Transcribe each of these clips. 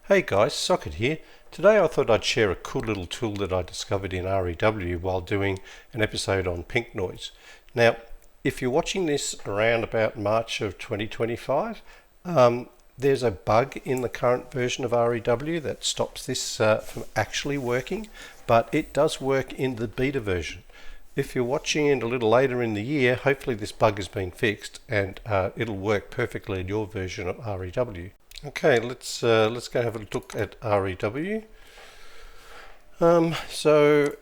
Hey guys, Socket here. Today I thought I'd share a cool little tool that I discovered in REW while doing an episode on pink noise. Now, if you're watching this around about March of 2025, there's a bug in the current version of REW that stops this from actually working, but it does work in the beta version. If you're watching it a little later in the year, hopefully this bug has been fixed and it'll work perfectly in your version of REW. Okay, let's go have a look at REW. So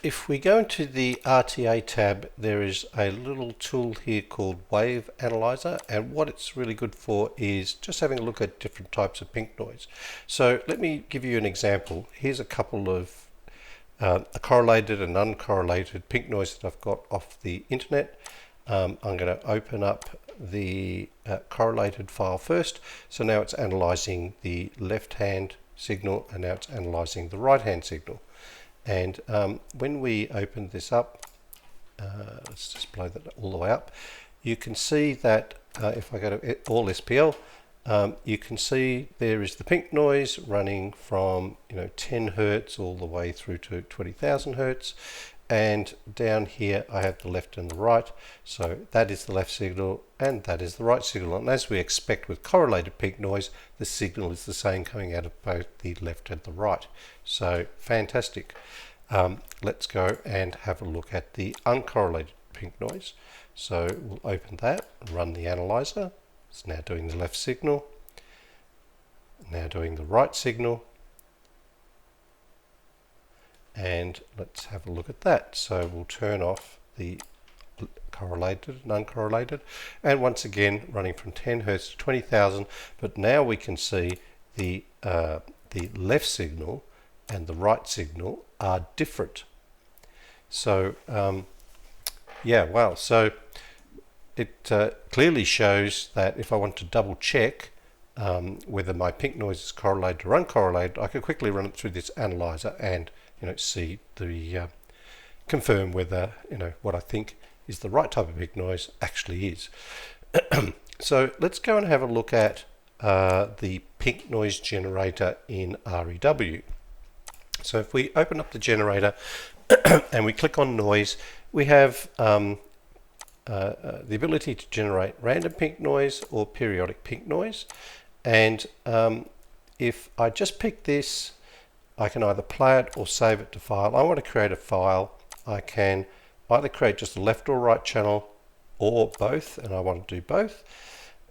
if we go into the RTA tab, there is a little tool here called Wave Analyzer, and what it's really good for is just having a look at different types of pink noise. So let me give you an example. Here's a couple of a correlated and uncorrelated pink noise that I've got off the internet. I'm going to open up the correlated file first. So now it's analyzing the left hand signal and now it's analyzing the right hand signal. And when we open this up, let's just blow that all the way up, you can see that if I go to all SPL, you can see there is the pink noise running from 10 Hertz all the way through to 20,000 Hertz. And down here I have the left and the right, so that is the left signal and that is the right signal, and as we expect with correlated pink noise, the signal is the same coming out of both the left and the right. So fantastic. Let's go and have a look at the uncorrelated pink noise. So we'll open that, run the analyzer. It's now doing the left signal, now doing the right signal. And let's have a look at that. So we'll turn off the correlated and uncorrelated, and once again running from 10 Hertz to 20,000, but now we can see the left signal and the right signal are different. So yeah, wow, so it clearly shows that if I want to double check whether my pink noise is correlated or uncorrelated, I can quickly run it through this analyzer and see the confirm whether what I think is the right type of pink noise actually is. So let's go and have a look at the pink noise generator in REW. So if we open up the generator and we click on noise, we have the ability to generate random pink noise or periodic pink noise. And if I just pick this, I can either play it or save it to file. I want to create a file. I can either create just a left or right channel or both, and I want to do both.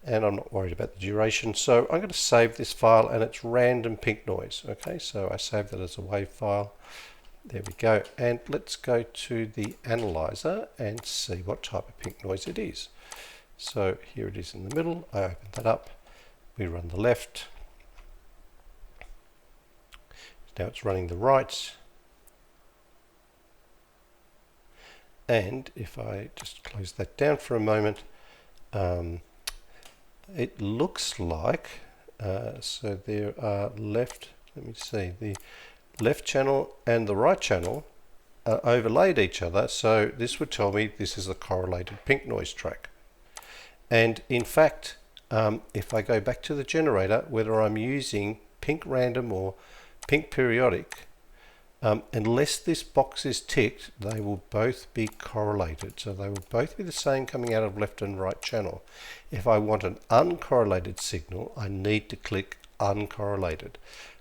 And I'm not worried about the duration. So I'm going to save this file, and it's random pink noise. Okay, so I save that as a WAV file. There we go. And let's go to the analyzer and see what type of pink noise it is. So here it is in the middle. I open that up. We run the left. Now it's running the right, and if I just close that down for a moment, it looks like so there are left, let me see, the left channel and the right channel are overlaid each other, so this would tell me this is a correlated pink noise track. And in fact, if I go back to the generator, whether I'm using pink random or pink periodic, unless this box is ticked, they will both be correlated. So they will both be the same coming out of left and right channel. If I want an uncorrelated signal, I need to click uncorrelated.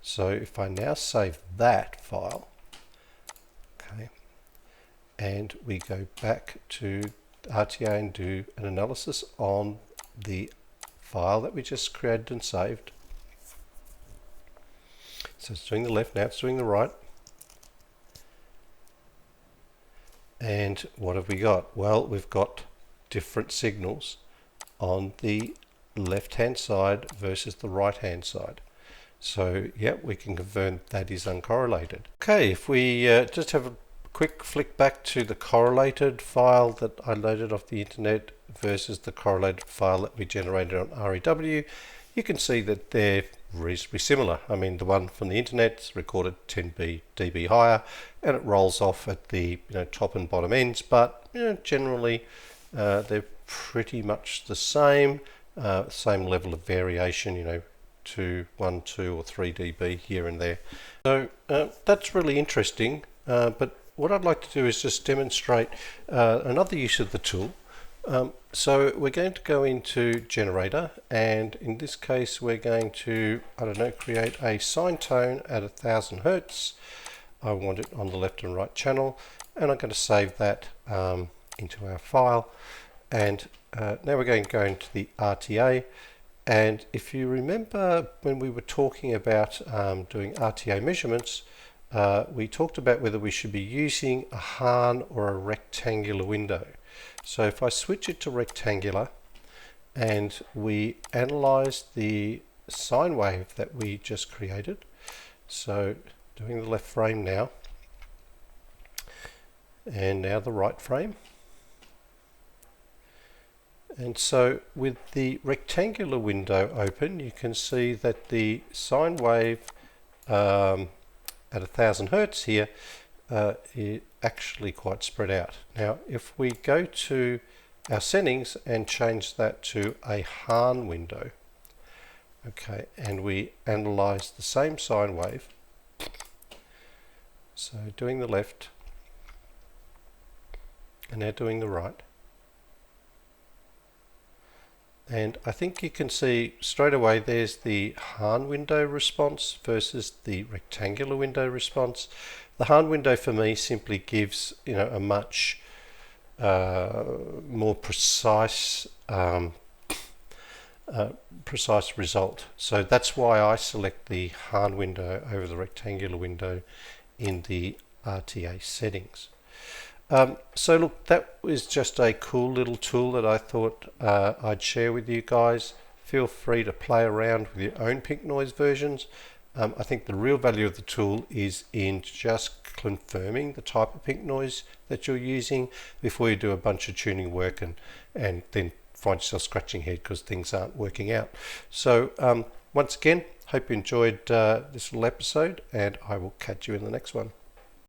So if I now save that file, okay, and we go back to RTA and do an analysis on the file that we just created and saved. So it's doing the left, now it's doing the right. And what have we got? Well, we've got different signals on the left-hand side versus the right-hand side. So, yeah, we can confirm that is uncorrelated. Okay, if we just have a quick flick back to the correlated file that I loaded off the internet versus the correlated file that we generated on REW, you can see that they're reasonably similar. I mean, the one from the internet is recorded 10 dB higher, and it rolls off at the top and bottom ends, but generally they're pretty much the same level of variation, to 1, 2 or 3 dB here and there. So that's really interesting, but what I'd like to do is just demonstrate another use of the tool. So we're going to go into generator, and in this case we're going to, create a sine tone at 1000 Hertz. I want it on the left and right channel, and I'm going to save that into our file. And now we're going to go into the RTA, and if you remember when we were talking about doing RTA measurements, we talked about whether we should be using a Hahn or a rectangular window. So if I switch it to rectangular and we analyze the sine wave that we just created, so doing the left frame now, and now the right frame. And so with the rectangular window open, you can see that the sine wave at 1000 Hertz here is actually quite spread out. Now if we go to our settings and change that to a Hahn window, okay, and we analyze the same sine wave, so doing the left and now doing the right, and I think you can see straight away there's the Hahn window response versus the rectangular window response. The Hahn window for me simply gives a much more precise precise result. So that's why I select the Hahn window over the rectangular window in the RTA settings. So look, that was just a cool little tool that I thought I'd share with you guys. Feel free to play around with your own pink noise versions. I think the real value of the tool is in just confirming the type of pink noise that you're using before you do a bunch of tuning work and then find yourself scratching your head because things aren't working out. So once again, hope you enjoyed this little episode, and I will catch you in the next one.